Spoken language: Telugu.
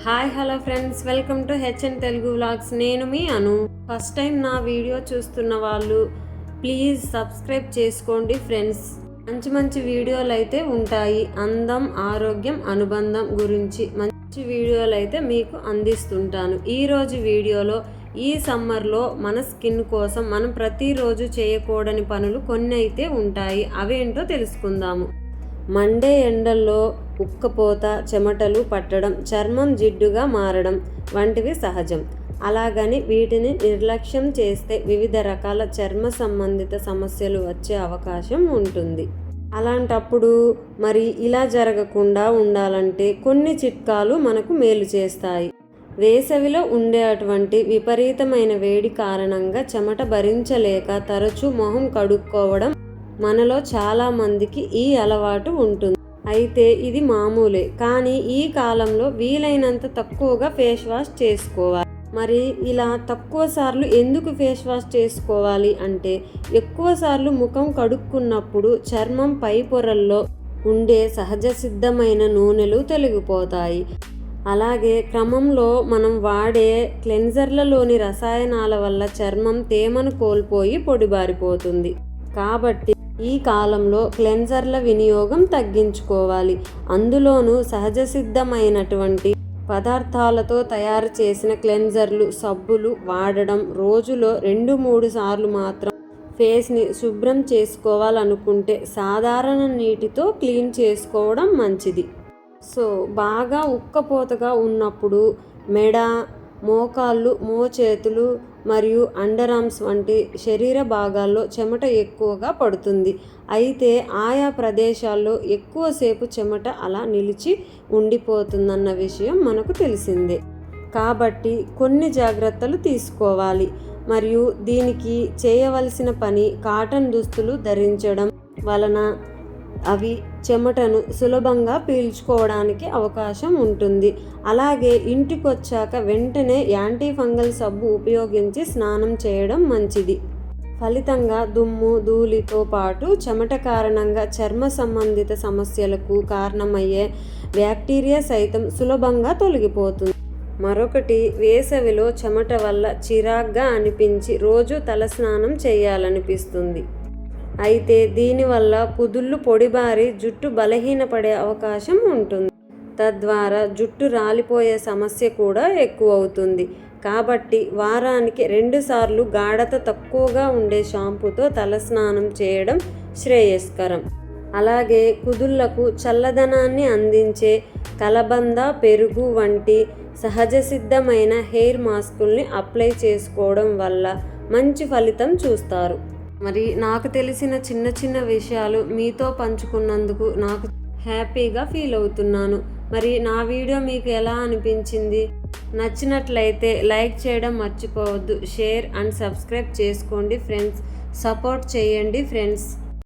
Hi hello friends, welcome to HN Telugu vlogs. నేను మీ అను. ఫస్ట్ టైం నా వీడియో చూస్తున్న వాళ్ళు ప్లీజ్ సబ్స్క్రైబ్ చేసుకోండి ఫ్రెండ్స్. మంచి మంచి వీడియోలు అయితే ఉంటాయి. అందం, ఆరోగ్యం, అనుబంధం గురించి మంచి వీడియోలు అయితే మీకు అందిస్తుంటాను. ఈరోజు వీడియోలో ఈ సమ్మర్లో మన స్కిన్ కోసం మనం ప్రతిరోజు చేయకూడని పనులు కొన్ని అయితే ఉంటాయి. అవేంటో తెలుసుకుందాము. మండే ఎండల్లో ఉక్కపోత, చెమటలు పట్టడం, చర్మం జిడ్డుగా మారడం వంటివి సహజం. అలాగని వీటిని నిర్లక్ష్యం చేస్తే వివిధ రకాల చర్మ సంబంధిత సమస్యలు వచ్చే అవకాశం ఉంటుంది. అలాంటప్పుడు మరి ఇలా జరగకుండా ఉండాలంటే కొన్ని చిట్కాలు మనకు మేలు చేస్తాయి. వేసవిలో ఉండే అటువంటి విపరీతమైన వేడి కారణంగా చెమట భరించలేక తరచూ మొహం కడుక్కోవడం మనలో చాలామందికి ఈ అలవాటు ఉంటుంది. అయితే ఇది మామూలే, కానీ ఈ కాలంలో వీలైనంత తక్కువగా ఫేస్ వాష్ చేసుకోవాలి. మరి ఇలా తక్కువ సార్లు ఎందుకు ఫేస్ వాష్ చేసుకోవాలి అంటే, ఎక్కువ సార్లు ముఖం కడుక్కున్నప్పుడు చర్మం పై పొరల్లో ఉండే సహజ సిద్ధమైన నూనెలు తొలగిపోతాయి. అలాగే క్రమంలో మనం వాడే క్లెన్జర్లలోని రసాయనాల వల్ల చర్మం తేమను కోల్పోయి పొడిబారిపోతుంది. కాబట్టి ఈ కాలంలో క్లెన్జర్ల వినియోగం తగ్గించుకోవాలి. అందులోనూ సహజ సిద్ధమైనటువంటి పదార్థాలతో తయారు చేసిన క్లెన్జర్లు, సబ్బులు వాడడం. రోజులో 2-3 సార్లు మాత్రం ఫేస్ని శుభ్రం చేసుకోవాలనుకుంటే సాధారణ నీటితో క్లీన్ చేసుకోవడం మంచిది. సో బాగా ఉక్కపోతగా ఉన్నప్పుడు మెడ, మోకాళ్ళు, మోచేతులు మరియు అండర్ ఆర్మ్స్ వంటి శరీర భాగాల్లో చెమట ఎక్కువగా పడుతుంది. అయితే ఆయా ప్రదేశాల్లో ఎక్కువసేపు చెమట అలా నిలిచి ఉండిపోతుందన్న విషయం మనకు తెలిసిందే. కాబట్టి కొన్ని జాగ్రత్తలు తీసుకోవాలి. మరియు దీనికి చేయవలసిన పని, కాటన్ దుస్తులు ధరించడం వలన అవి చెమటను సులభంగా పీల్చుకోవడానికి అవకాశం ఉంటుంది. అలాగే ఇంటికొచ్చాక వెంటనే యాంటీ ఫంగల్ సబ్బు ఉపయోగించి స్నానం చేయడం మంచిది. ఫలితంగా దుమ్ము, ధూళితో పాటు చెమట కారణంగా చర్మ సంబంధిత సమస్యలకు కారణమయ్యే బ్యాక్టీరియా సైతం సులభంగా తొలగిపోతుంది. మరొకటి, వేసవిలో చెమట వల్ల చిరాగ్గా అనిపించి రోజు తలస్నానం చేయాలనిపిస్తుంది. అయితే దీనివల్ల కుదుళ్ళు పొడిబారి జుట్టు బలహీనపడే అవకాశం ఉంటుంది. తద్వారా జుట్టు రాలిపోయే సమస్య కూడా ఎక్కువ అవుతుంది. కాబట్టి వారానికి 2 సార్లు గాఢత తక్కువగా ఉండే షాంపూతో తలస్నానం చేయడం శ్రేయస్కరం. అలాగే కుదుళ్లకు చల్లదనాన్ని అందించే కలబంద, పెరుగు వంటి సహజ సిద్ధమైన హెయిర్ మాస్కుల్ని అప్లై చేసుకోవడం వల్ల మంచి ఫలితం చూస్తారు. మరి నాకు తెలిసిన చిన్న చిన్న విషయాలు మీతో పంచుకున్నందుకు నాకు హ్యాపీగా ఫీల్ అవుతున్నాను. మరి నా వీడియో మీకు ఎలా అనిపించింది? నచ్చినట్లయితే లైక్ చేయడం మర్చిపోవద్దు. షేర్ అండ్ సబ్స్క్రైబ్ చేసుకోండి ఫ్రెండ్స్. సపోర్ట్ చేయండి ఫ్రెండ్స్.